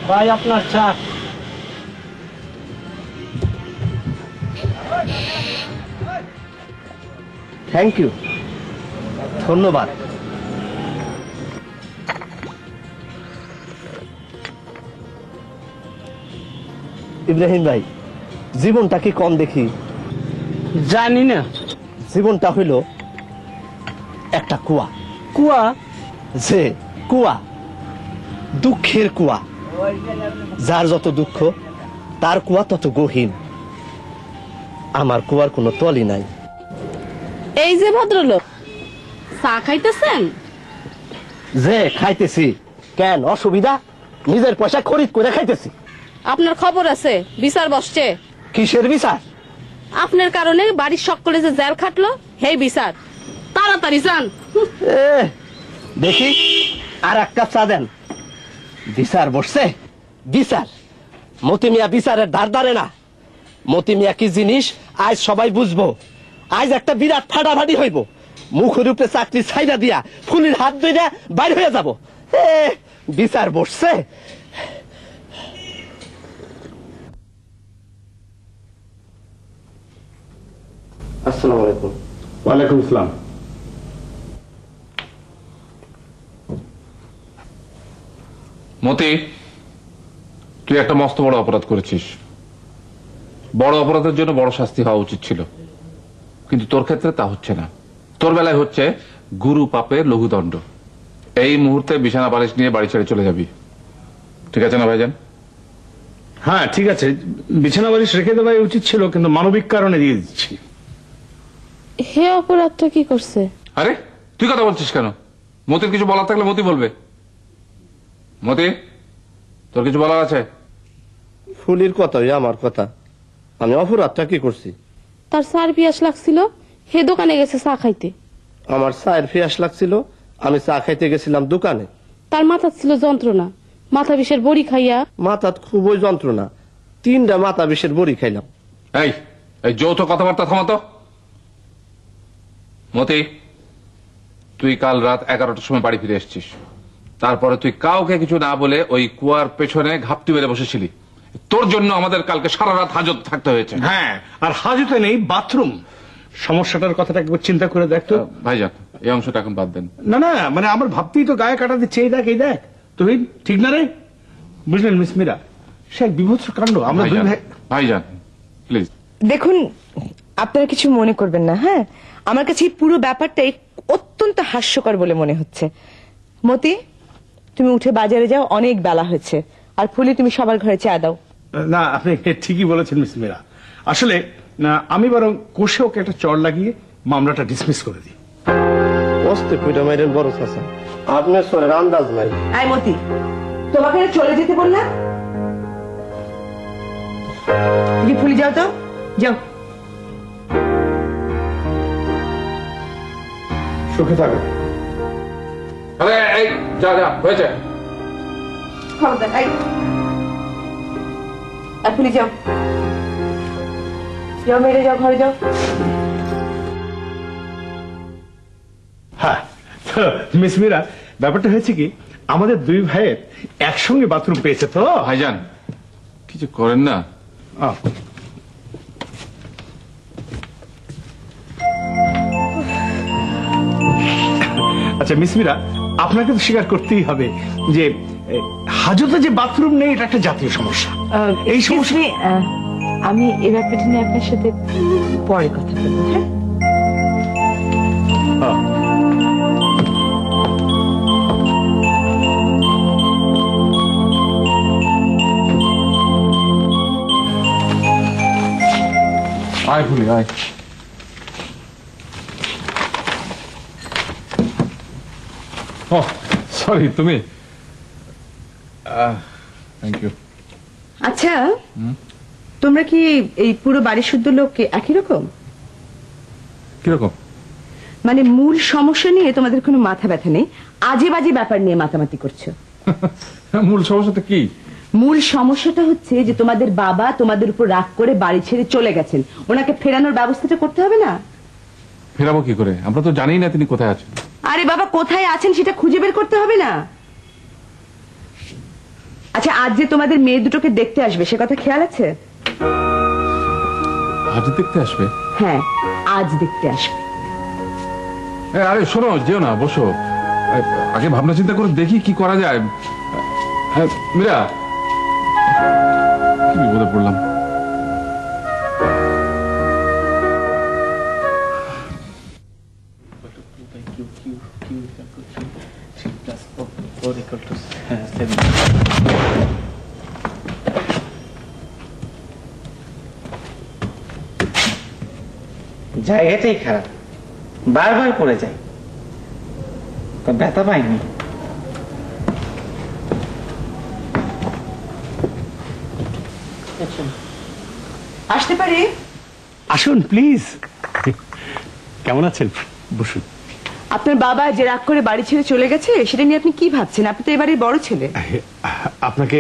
ভাই আপনার চা। থ্যাংক ইউ, ধন্যবাদ। ইব্রাহিম ভাই, জীবনটা কি কম দেখি? জানি না। জীবনটা হইল একটা কুয়া। কুয়া? যে কুয়া, দুঃখের কুয়া। যার যত দুঃখ তার কুয়া তত গহীন। আমার কুয়ার কোনো তলই নাই। এই যে ভদ্রলোক, চা খাইতেছেন? যে খাইতেছি, কেন অসুবিধা? নিজের পয়সা খরিদ করে খাইতেছি। আপনার খবর আছে, বিচার বসছে। কিসের বিচার? আপনার কারণে বাড়ির সকলে যে জেল খাটলো, সেই বিচার। তাড়াতাড়ি যান। দেখি আর এক কাপ চা দেন। বিচার বসছে? বিচার? মতি মিয়া বিচারের ধার ধারে না। মতি মিয়া কি জিনিস আজ সবাই বুঝবো। আজ একটা বিরাট ফাটাফাটি হইব। মুখের উপরে চাকরি ছাইরা দিয়া ফুলির হাত ধরে বাইর হয়ে যাব। বিচার বসছে। আসসালামু আলাইকুম। ওয়ালাইকুম আসসালাম। মতি, তুই একটা মস্ত বড় অপরাধ করেছিস। বড় অপরাধের জন্য বড় শাস্তি হওয়া উচিত ছিল, কিন্তু তোর ক্ষেত্রে তা হচ্ছে না। তোর বেলায় হচ্ছে গুরু পাপের লঘুদণ্ড। এই মুহূর্তে বিছানা বালিশ নিয়ে বাড়ি ছেড়ে চলে যাবি, ঠিক আছে না ভাইজান? হ্যাঁ ঠিক আছে, বিছানা বালিশ রেখে দেওয়াই উচিত ছিল, কিন্তু মানবিক কারণে দিয়ে দিচ্ছি। হে অপরাধটা কি করছে? আরে তুই কথা বলছিস কেন? মতির কিছু বলার থাকলে মতি বলবে। মতি, তোর কিছু বলার আছে? ফুলির কথাই আমার কথা। আমি অপরাধটা কি করছি? তার চার পিয়াস লাগছিল, হে দোকানে গেছে চা খাইতে। আমার চায়ের পিয়াস লাগছিল, আমি চা খাইতে গেছিলাম দোকানে। তার মাথা ছিল যন্ত্রণা, মাথা বিষের বড়ি খাইয়া। মাথাত খুবই যন্ত্রণা, 3টা মাথা বিষের বড়ি খাইলাম। এই এই যৌথ কথাবার্তা থামাতো। মতি, তুই কাল রাত 11টার সময় বাড়ি ফিরে এসেছিস। তারপরে তুই কাউকে কিছু না বলে ওই কুয়ার পেছনে ঘাপটি মেরে বসেছিলি। তোর জন্য আমাদের কালকে সারা রাত হাজত থাকতে হয়েছে। হ্যাঁ, আর হাজতে নেই বাথরুম। সমস্যাটার কথাটা একবার চিন্তা করে দেখতো। ভাইজান, এই অংশটা এখন বাদ দেন। না না, মানে আমার ভাবতেই তো গায়ে কাটা দিচ্ছে। এই দেখ, এই দেখ, তুই ঠিক না রে? বুঝলেন মিস মীরা, সে এক বিভৎস কাণ্ড। আমরা দুই ভাই। ভাইজান প্লিজ। দেখুন, আপনারা কিছু মনে করবেন না। হ্যাঁ, আমার কাছে এই পুরো ব্যাপারটাই অত্যন্ত হাস্যকর বলে মনে হচ্ছে। মতি, তুমি উঠে বাজারে যাও, অনেক বেলা হয়েছে। আর ফুলি, তুমি সবার ঘরে চা দাও। না, আপনি ঠিকই বলেছেন মিস মীরা। আসলে আমি বরং কোষে ওকে একটা চড় লাগিয়ে মামলাটা ডিসমিস করে দিই। অস্তে কইটা মাইরেন বড় চাচা, আপনার সরের আন্দাজ নাই। আই মতি, তোমাকে চলে যেতে বললাম। ফুলি যাও তো, যাও। সুখে থাকো। আরে এই যা যা হয়েছে। খবরদার, ফুলি যাও, যাও মেরে যাও, ঘরে যাও। হ্যাঁ, মিস মীরা, ব্যাপারটা হয়েছে কি, আমাদের দুই ভাইয়ের একসঙ্গে বাথরুম পেয়েছে তো। ভাইজান কিছু করেন না। আচ্ছা মিস মীরা, আপনাকে তো স্বীকার করতেই হবে যে হাজতে যে বাথরুম নেই, এটা একটা জাতীয় সমস্যা। এই সমস্যা আমি এ ব্যাপারটা নিয়ে আপনার সাথে পরে কথা বলবো। হ্যাঁ, আয় ফুলি আয়। ও সরি, তুমি? Thank you. আচ্ছা, তোমরা কি এই পুরো বাড়ির শুদ্ধ লোক একই রকম? কিরকম? মানে মূল সমস্যা নিয়ে তোমাদের কোনো মাথা ব্যথা নেই, আজে বাজে ব্যাপার নিয়ে মাতামাতি করছো। মূল সমস্যাটা কি? মূল সমস্যাটা হচ্ছে যে তোমাদের বাবা তোমাদের উপর রাগ করে বাড়ি ছেড়ে চলে গেছেন। ওনাকে ফেরানোর ব্যবস্থাটা করতে হবে না? ফেরাবো কি করে? আমরা তো জানি না তিনি কোথায় আছেন। আরে বাবা, কোথায় আছেন সেটা খুঁজে বের করতে হবে না? আচ্ছা, আজ যে তোমাদের মেয়ে দুটোকে দেখতে আসবে সে কথা খেয়াল আছে? আজ দেখতে আসবে? হ্যাঁ, আজ দেখতে আসবে। আরে শোনো, যেও না, বসো। আগে ভাবনা চিন্তা করে দেখি কি করা যায়। হ্যাঁ মীরা, কি বিপদে পড়লাম। জায়গাটাই খারাপ, বারবার পড়ে যায়, তো ব্যথা পাইনি। আসতে পারি? আসুন প্লিজ। কেমন আছেন? বসুন। আপনার বাবা যে রাগ করে বাড়ি ছেড়ে চলে গেছে সেটা নিয়ে আপনি কি ভাবছেন? আপনি তো এ বাড়ির বড় ছেলে। আপনাকে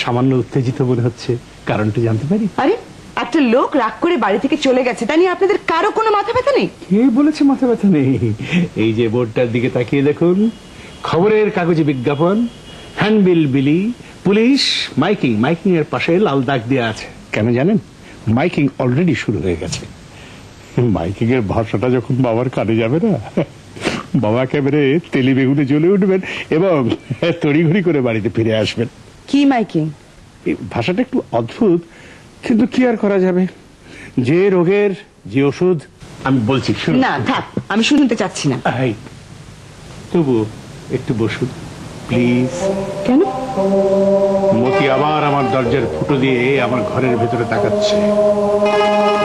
সামান্য উত্তেজিত মনে হচ্ছে, কারণটা জানতে পারি? আরে, একটা লোক রাগ করে বাড়ি থেকে চলে গেছে, তা নিয়ে আপনাদের কারো কোনো মাথা ব্যথা নেই? কে বলেছে মাথা ব্যথা নেই? এই যে বোর্ডটার দিকে তাকিয়ে দেখুন, খবরের কাগজে বিজ্ঞাপন, হ্যান্ডবিল বিলি, পুলিশ, মাইকিং। মাইকিং এর পাশে লাল দাগ দেওয়া আছে। কেন জানেন? মাইকিং অলরেডি শুরু হয়ে গেছে। মাইকিং এর ভাষাটা যখন বাবার কানে যাবে না, বাবা একেবারে তেলি বেগুনে জ্বলে উঠবেন এবং তড়িঘড়ি করে বাড়িতে ফিরে আসবেন। কি মাইকিং? এই ভাষাটা একটু অদ্ভুত, কিন্তু কি আর করা যাবে? যে রোগের যে ওষুধ আমি বলছি, শুনুন। না থাক, আমি শুনতে চাচ্ছি না। এই, তবু একটু বসুন প্লিজ। কেন? মতি আবার আমার দরজার ফুটো দিয়ে আমার ঘরের ভেতরে তাকাচ্ছে।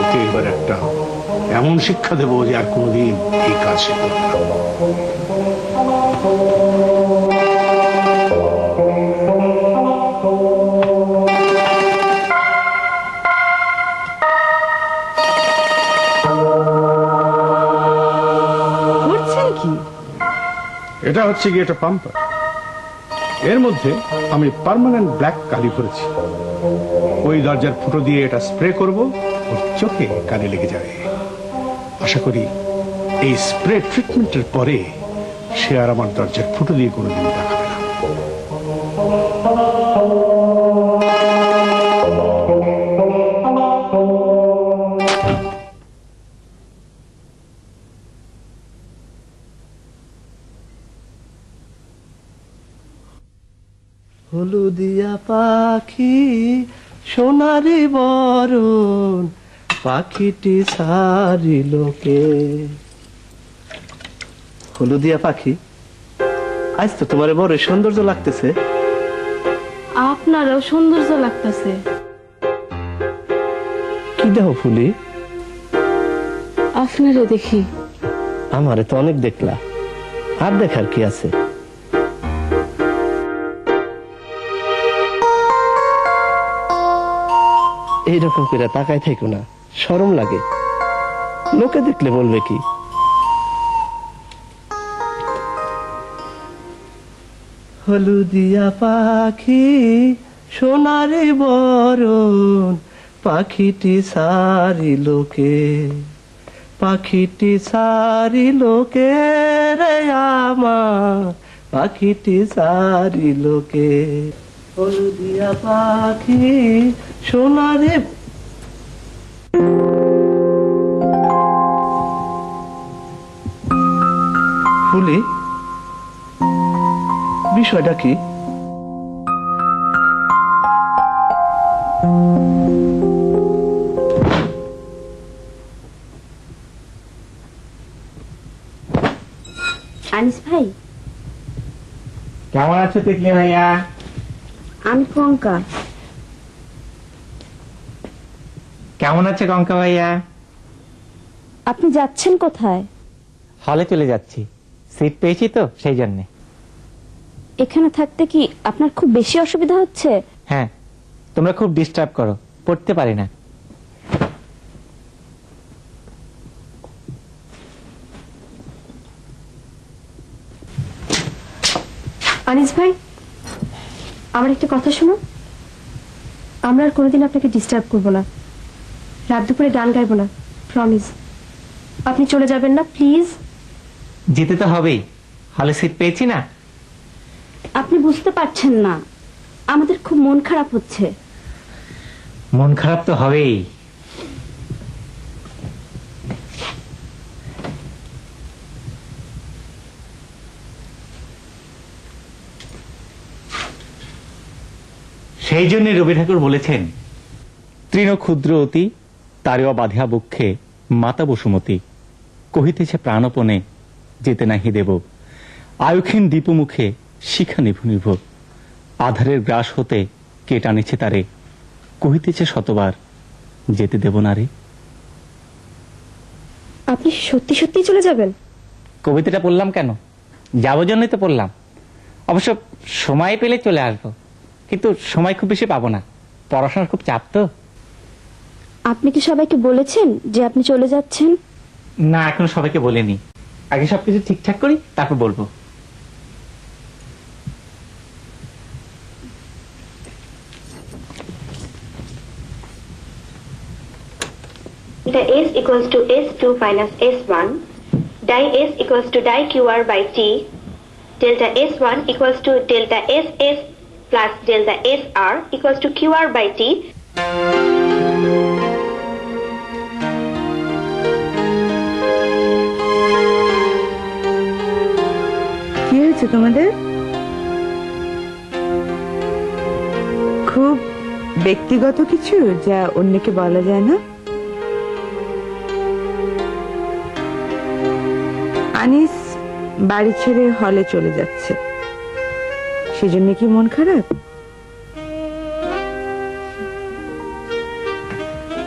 ওকে এবার একটা এমন শিক্ষা দেবো যে আর কোনোদিন এই কাজ সে করবে না। করছেন কি? এটা হচ্ছে কি, এটা পাম্পার। এর মধ্যে আমি পার্মানেন্ট ব্ল্যাক কালি করেছি। ওই দরজার ফুটো দিয়ে এটা স্প্রে করব, ওর চোখে কানে লেগে যাবে। আশা করি এই স্প্রে ট্রিটমেন্টের পরে সে আর আমার দরজার ফুটো দিয়ে কোনোদিন দেখাবে না। হলুদিয়া পাখি সোনারি বরণ, পাখিটি সারিলোকে। হলুদিয়া পাখি, আজ তো তোমার বড় সৌন্দর্য লাগতেছে। আপনারও সৌন্দর্য লাগতেছে। কি দেহ ফুলি? আপনারও দেখি। আমারে তো অনেক দেখলা, আর দেখার কি আছে? এইরকম করে তাকায় থাকো না, শরম লাগে। লোকে দেখলে বলবে কি? হলুদিয়া পাখি সোনারে বরণ, পাখিটি সারি লোকে, পাখিটি সারি লোকে রে আমার, পাখিটি সারি লোকে। হলুদিয়া পাখি সোনারে। ফুলি, বিষয়টা কি? আনিস ভাই, কেমন আছো তিতলি ভাইয়া? আমি কঙ্কা। কেমন আছে কঙ্কা ভাইয়া? আপনি যাচ্ছেন কোথায়? হলে চলে যাচ্ছি, সিট পেয়েছি তো সেই জন্যে। এখানে থাকতে কি আপনার খুব বেশি অসুবিধা হচ্ছে? হ্যাঁ, তোমরা খুব ডিস্টার্ব করো, পড়তে পারি না। আনিস ভাই, আমার একটা কথা শুনো। আমরা আর কোনোদিন আপনাকে ডিস্টার্ব করব না, রাত দুপুরে গান গাইবো না, প্রমিস। আপনি চলে যাবেন না প্লিজ? যেতে তো হবেই, হলে সিট পেয়েছি না। আপনি বুঝতে পারছেন না, আমাদের খুব মন খারাপ হচ্ছে। মন খারাপ তো হবেই। সেই জন্য রবি ঠাকুর বলেছেন, তৃণ ক্ষুদ্র অতি তারেও বাঁধিয়া বক্ষে মাতা বসুমতী, কহিতেছে প্রাণপণে যেতে নাহি দেব, আয়ুক্ষীণ দীপমুখে শিখা নিভু নিভ, আধারের গ্রাস হতে কে টানেছে তারে, কহিতেছে শতবার যেতে দেব না রে। আপনি সত্যি সত্যি চলে যাবেন? কবিতাটা পড়লাম কেন, যাবো জন্যই তো পড়লাম। অবশ্য সময় পেলে চলে আসবো, কিন্তু সময় খুব বেশি পাবো না, পড়াশোনার খুব চাপ তো। আপনি কি সবাইকে বলেছেন যে আপনি চলে যাচ্ছেন? না, এখনো সবাইকে বলিনি, আগে সবকিছু ঠিকঠাক করি তারপর বলবো। Delta S equals to S2 minus S1, di S equals to di QR by T, delta S1 equals to delta SS plus delta SR equals to QR by T. কি হয়েছে তোমাদের? খুব ব্যক্তিগত কিছু যা অন্যকে বলা যায় না? আনিস বাড়ি ছেড়ে হলে চলে যাচ্ছে, সেজন্য কি মন খারাপ?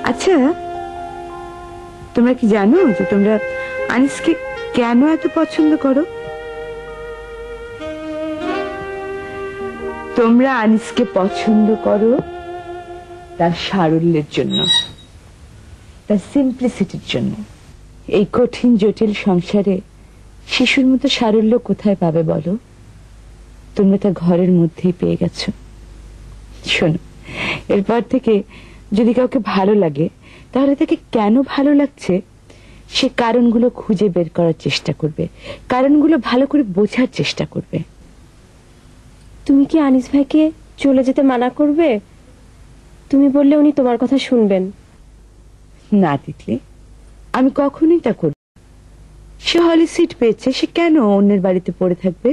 আচ্ছা, তোমরা কি জানো যে তোমরা আনিসকে কেন এত পছন্দ করো? তোমরা আনিসকে পছন্দ করো তার সারল্যের জন্য, তার সিম্পলিসিটির জন্য। এই কঠিন জটিল সংসারে শিশুর মতো সারল্য কোথায় পাবে বলো? তোমরা তা ঘরের মধ্যেই পেয়ে গেছো। শোনো, এরপর থেকে যদি কাউকে ভালো লাগে, তাহলে তাকে কেন ভালো লাগছে সে কারণগুলো খুঁজে বের করার চেষ্টা করবে, কারণগুলো ভালো করে বোঝার চেষ্টা করবে। তুমি কি আনিস ভাইকে চলে যেতে মানা করবে? তুমি বললে উনি তোমার কথা শুনবেন না তিতলি, আমি কখনোই তা করব। সে হলে সিট পেয়েছে, সে কেন অন্যের বাড়িতে পড়ে থাকবে?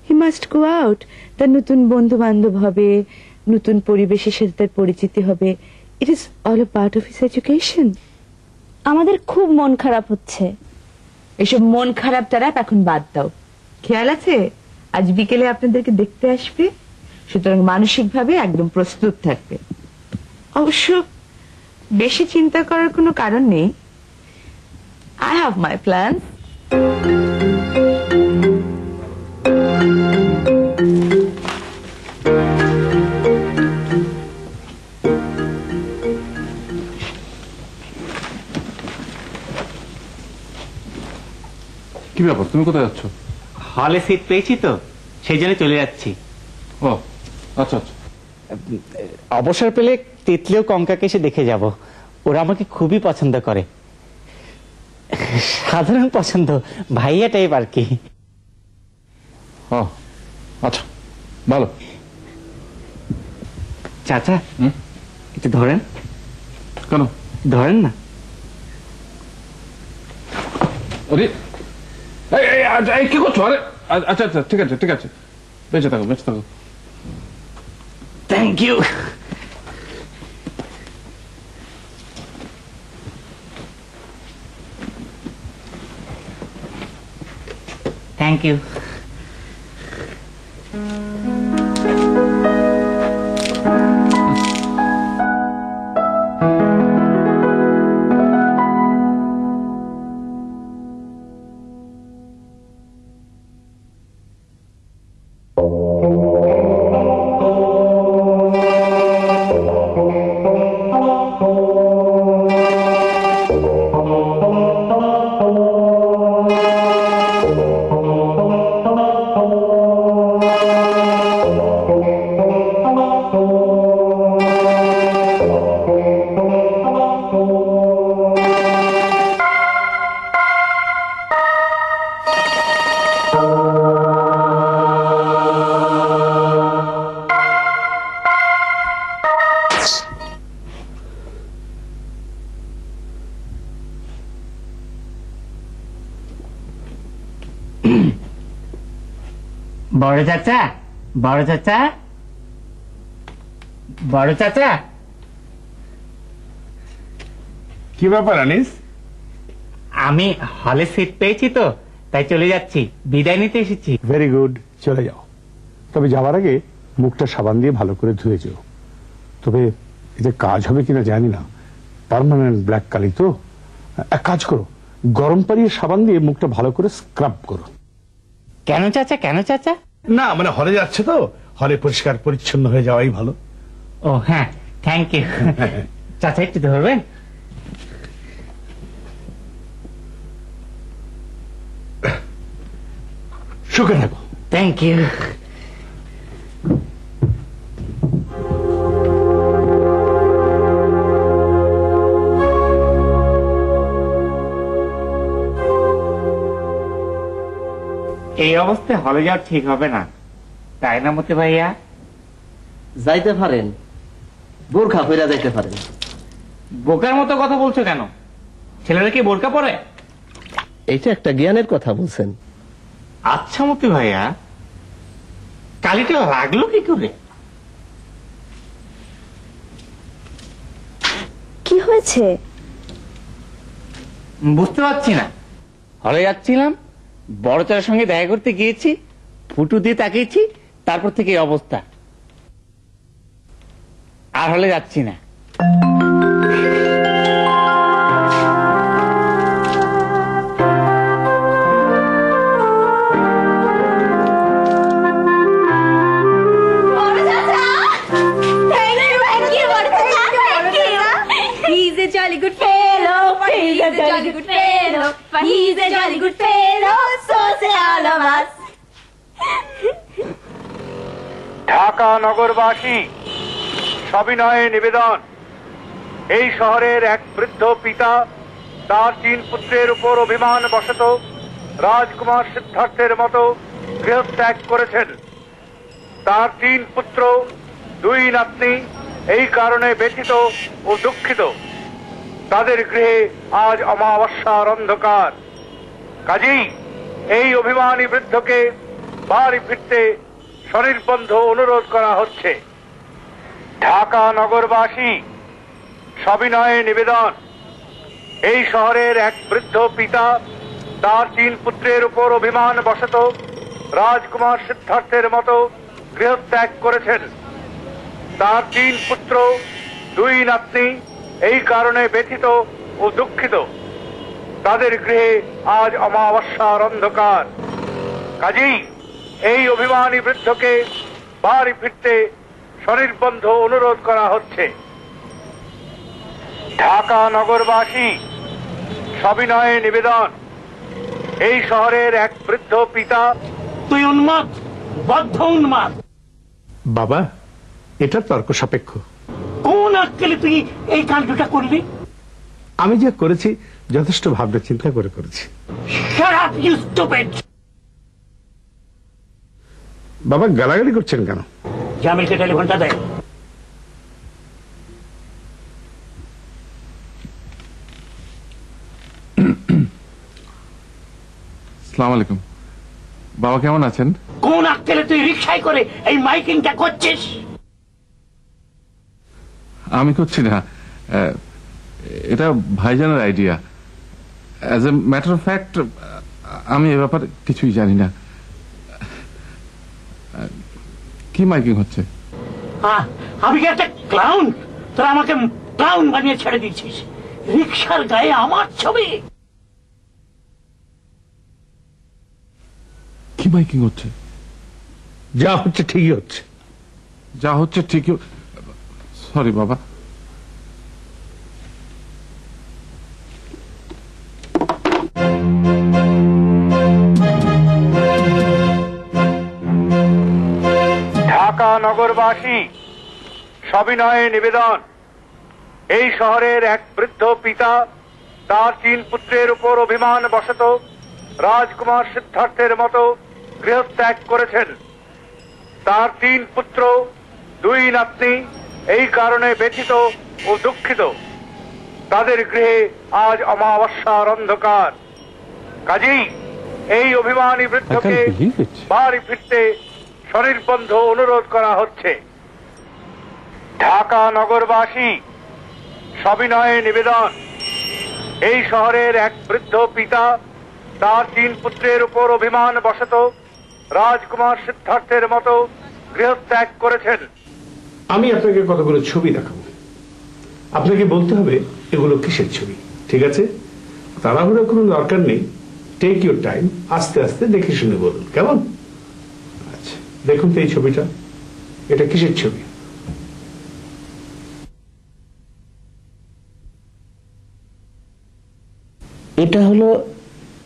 হি মাস্ট গো আউট, তার নতুন বন্ধু বান্ধব হবে, নতুন পরিবেশের সাথে তার পরিচিতি হবে। It is all a part of his education. আমাদের খুব মন খারাপ হচ্ছে। এসব মন খারাপ তারা এখন বাদ দাও। খেয়াল আছে আজ বিকেলে আপনাদেরকে দেখতে আসবে, সুতরাং মানসিকভাবে একদম প্রস্তুত থাকবে। অবশ্য বেশি চিন্তা করার কোনো কারণ নেই। I have my plan. কি ব্যাপার, তুমি কোথায় যাচ্ছ? হলে সিট পেয়েছি তো, সেই জন্য চলে যাচ্ছি। ও আচ্ছা আচ্ছা। অবসর পেলে তিতলিও কঙ্কাকে এসে দেখে যাব। ওরা আমাকে খুবই পছন্দ করে, সাধারণ পছন্দ, ভাইয়া টাইপ আর কি। ও আচ্ছা, ভালো। চাচা একটু ধরেন। কেন? ধরেন না। আরে কি করছো? আরে আচ্ছা আচ্ছা, ঠিক আছে ঠিক আছে, বেঁচে থাকো বেঁচে থাকো। Thank you. Thank you. বড় চাচা, বড় চাচা, বড় চাচা। কি ব্যাপার আনিস? আমি হলে সিট পেয়েছি তো, তাই চলে যাচ্ছি, বিদায় নিতে এসেছি। ভেরি গুড, চলে যাও। তবে যাওয়ার আগে মুখটা সাবান দিয়ে ভালো করে ধুয়ে যেও। তবে এতে কাজ হবে কিনা জানি না, পার্মানেন্ট ব্ল্যাক কালি তো। এক কাজ করো, গরম পানিয়ে সাবান দিয়ে মুখটা ভালো করে স্ক্রাব করো। কেন চাচা, কেন চাচা? না মানে হলে যাচ্ছে তো, হলে পরিষ্কার পরিচ্ছন্ন হয়ে যাওয়াই ভালো। ও হ্যাঁ, থ্যাংক ইউ। চাচা একটু ধরবেন? সুখে থাকো। Thank you. এই অবস্থায় হলে যাওয়া ঠিক হবে না, তাই না মতি ভাইয়া? যাইতে পারেন, বোরখা পইরা যাইতে পারেন। বোকার মতো কথা বলছো কেন? ছেলেরা কি বোরকা পরে? এইটা একটা জ্ঞানের কথা বলছেন। আচ্ছা মতি ভাইয়া, কালিটা লাগলো কি করে? কি হয়েছে? বুঝতে পারছি না। হলে যাচ্ছিলাম, বড় চাচার সঙ্গে দেখা করতে গিয়েছি, ফুটু দিয়ে তাকিয়েছি, তারপর থেকে এই অবস্থা। আর হলে যাচ্ছি না। He's a jolly good fellow. He's a jolly good fellow. He's a jolly good fellow. So say all of us. Dhaka নগরবাসী সবিনয়ে নিবেদন, এই শহরের এক বৃদ্ধ পিতা তার 3 পুত্রের উপর অভিমান বশত রাজকুমার সিদ্ধার্থের মতো গৃহত্যাগ করেছেন। তার 3 পুত্র 2 নাতনি এই কারণে ব্যথিত ও দুঃখিত। তাদের গৃহে আজ অমাবস্যার অন্ধকার। কাজেই এই অভিমানী বৃদ্ধকে বাড়ি ফিরতে স্বনির্বন্ধ অনুরোধ করা হচ্ছে। ঢাকা নগরবাসী সবিনয়ে নিবেদন, এই শহরের এক বৃদ্ধ পিতা তার 3 পুত্রের উপর অভিমান বশত রাজকুমার সিদ্ধার্থের মতো গৃহত্যাগ করেছেন। তার 3 পুত্র 2 নাতনি এই কারণে ব্যথিত ও দুঃখিত। তাদের গৃহে আজ অমাবস্যার অন্ধকার। কাজেই এই অভিমানী বৃদ্ধকে বাড়ি ফিরতে স্বনির্বন্ধ অনুরোধ করা হচ্ছে। ঢাকা নগরবাসী সবিনয়ে নিবেদন, এই শহরের এক বৃদ্ধ পিতা। তুই উন্মাদ, বদ্ধ উন্মাদ। বাবা, এটা তর্ক সাপেক্ষ। কোন আক্কেলে তুই এই কাণ্ডটা করলি? আমি যা করেছি যথেষ্ট ভাবনা চিন্তা করে করেছি। Shut up, you stupid! বাবা গালাগালি করছেন কেন? জামিলকে টেলিফোনটা দেয়। আসসালামু আলাইকুম। বাবা কেমন আছেন? কোন আক্কেলে তুই রিকশায় করে এই মাইকিংটা করছিস? আমি করছি না, এটা ভাইজানের idea. As a matter of fact আমি এ ব্যাপারে কিছুই জানি না। কি মাইকিং হচ্ছে? আমি কি একটা ক্লাউন? তোরা আমাকে ক্লাউন বানিয়ে ছেড়ে দিচ্ছিস। রিকশার গায়ে আমার ছবি। কি মাইকিং হচ্ছে? যা হচ্ছে ঠিকই হচ্ছে। যা হচ্ছে ঠিকই। সরি বাবা। ঢাকা নগরবাসী সবিনয়ে নিবেদন, এই শহরের এক বৃদ্ধ পিতা তার 3 পুত্রের উপর অভিমান বশত রাজকুমার সিদ্ধার্থের মতো গৃহত্যাগ করেছেন। তার 3 পুত্র 2 নাতনি এই কারণে ব্যথিত ও দুঃখিত। তাদের গৃহে আজ অমাবস্যার অন্ধকার। কাজেই এই অভিমানী বৃদ্ধকে বাড়ি ফিরতে সনির্বন্ধ অনুরোধ করা হচ্ছে। ঢাকা নগরবাসী সবিনয়ে নিবেদন, এই শহরের এক বৃদ্ধ পিতা তার 3 পুত্রের উপর অভিমান বশত রাজকুমার সিদ্ধার্থের মতো গৃহত্যাগ করেছেন। আমি আপনাকে কতগুলো ছবি দেখাবো, আপনাকে বলতে হবে এগুলো কিসের ছবি, ঠিক আছে? তাড়াহুড়ো কোনো দরকার নেই, টেক ইউর টাইম, আস্তে আস্তে দেখে শুনে বলুন, কেমন? আচ্ছা, দেখুন তো এই ছবিটা, এটা কিসের ছবি? এটা হলো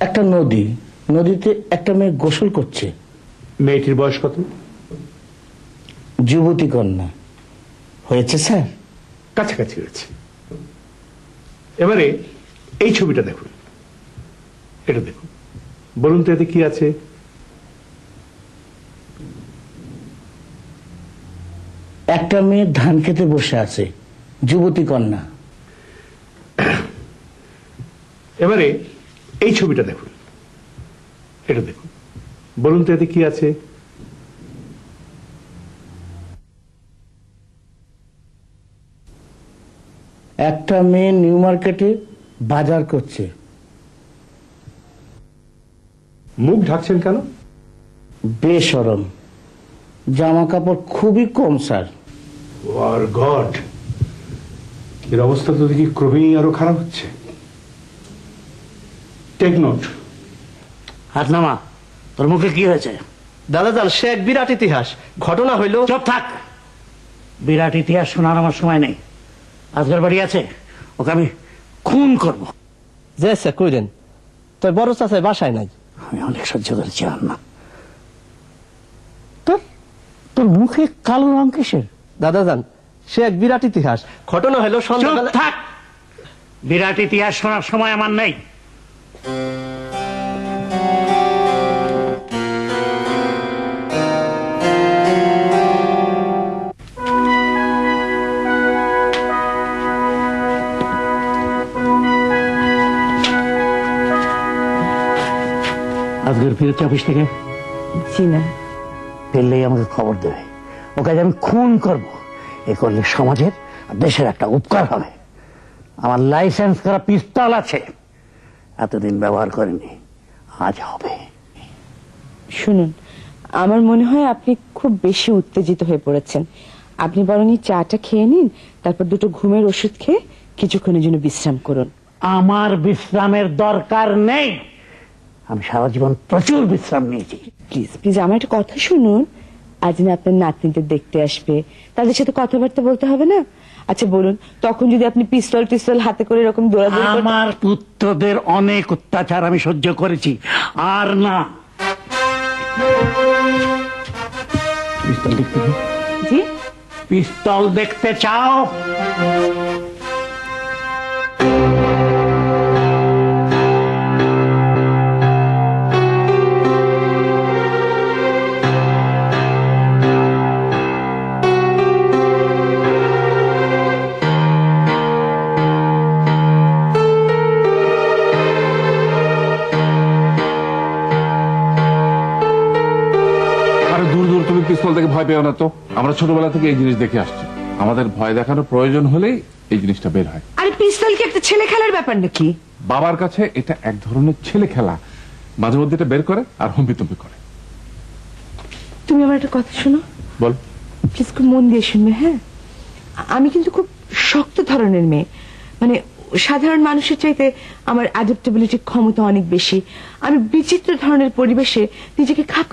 একটা নদী, নদীতে একটা মেয়ে গোসল করছে। মেয়েটির বয়স কত? যুবতী কন্যা হয়েছে স্যার। কাছাকাছি হয়েছে। এবারে এই ছবিটা দেখুন, এটা দেখুন, বলুন তো এতে কি আছে? একটা মেয়ে ধান খেতে বসে আছে, যুবতী কন্যা। এবারে এই ছবিটা দেখুন, এটা দেখুন, বলুন তো এতে কি আছে? একটা মেয়ে নিউ মার্কেটে বাজার করছে। মুখ ঢাকছেন কেন? বেশরম, জামা কাপড় খুবই কম স্যার। ওয়ার গড, এর অবস্থা তো দেখি ক্রমেই আরো খারাপ হচ্ছে। Take note. হাত নামা, তোর মুখে কি হয়েছে? দাদা যান, সে এক বিরাট ইতিহাস। ঘটনা হইল। চুপ থাক, বিরাট ইতিহাস শোনার আমার সময় নেই। আজকের বাড়ি আছে, ওকে আমি খুন করব। যে সে কইলেন, তোর বড় চাচাই বাসায় নাই। আমি অনেক সহ্য করেছি, আর না। তোর মুখে কালো রং কিসের? দাদা যান, সে এক বিরাট ইতিহাস। ঘটনা হইল সন্ধ্যাবেলা। থাক, বিরাট ইতিহাস শোনার সময় আমার নেই। আজকের ফিরেছে অফিস থেকে? জি না। পেলেই আমাকে খবর দেবে, ওকে আমি খুন করব। এ করলে সমাজের আর দেশের একটা উপকার হবে। আমার লাইসেন্স করা পিস্তল আছে, এতদিন ব্যবহার করিনি, আজ হবে। শুনুন, আমার মনে হয় আপনি খুব বেশি উত্তেজিত হয়ে পড়েছেন। আপনি বরং এই চাটা খেয়ে নিন, তারপর 2টো ঘুমের ওষুধ খেয়ে কিছুক্ষণের জন্য বিশ্রাম করুন। আমার বিশ্রামের দরকার নেই, আমি সারা জীবন প্রচুর বিশ্রাম নিয়েছি। প্লিজ প্লিজ আমার একটা কথা শুনুন। আজ না আপনার নাতনিদের দেখতে আসবে, তাদের সাথে কথাবার্তা বলতে হবে না? আচ্ছা বলুন, তখন যদি আপনি পিস্তল টিস্তল হাতে করে এরকম দৌড়াদৌড়ি করতেন? আমার পুত্রদের অনেক অত্যাচার আমি সহ্য করেছি, আর না। পিস্তল দেখতে? জি, পিস্তল দেখতে চাও? পিস্তল দেখে ভয় পেও না তো, আমরা ছোটবেলা থেকে এই জিনিস দেখে আসছি। আমাদের ভয় দেখানোর প্রয়োজন হলেই এই জিনিসটা বের হয়। আরে পিস্তল কি একটা ছেলে খেলার ব্যাপার নাকি? বাবার কাছে এটা এক ধরনের ছেলে খেলা, মাঝে মধ্যে এটা বের করে আর হম্বিতম্বি করে। তুমি আমার একটা কথা শোনো। বল। প্লিজ খুব মন দিয়ে শুনবে, হ্যাঁ? আমি কিন্তু খুব শক্ত ধরনের মেয়ে, মানে সাধারণ মানুষের চাইতে আমার অ্যাডাপ্টেবিলিটি ক্ষমতা অনেক বেশি। আমি বিচিত্র ধরনের পরিবেশে নিজেকে খাপ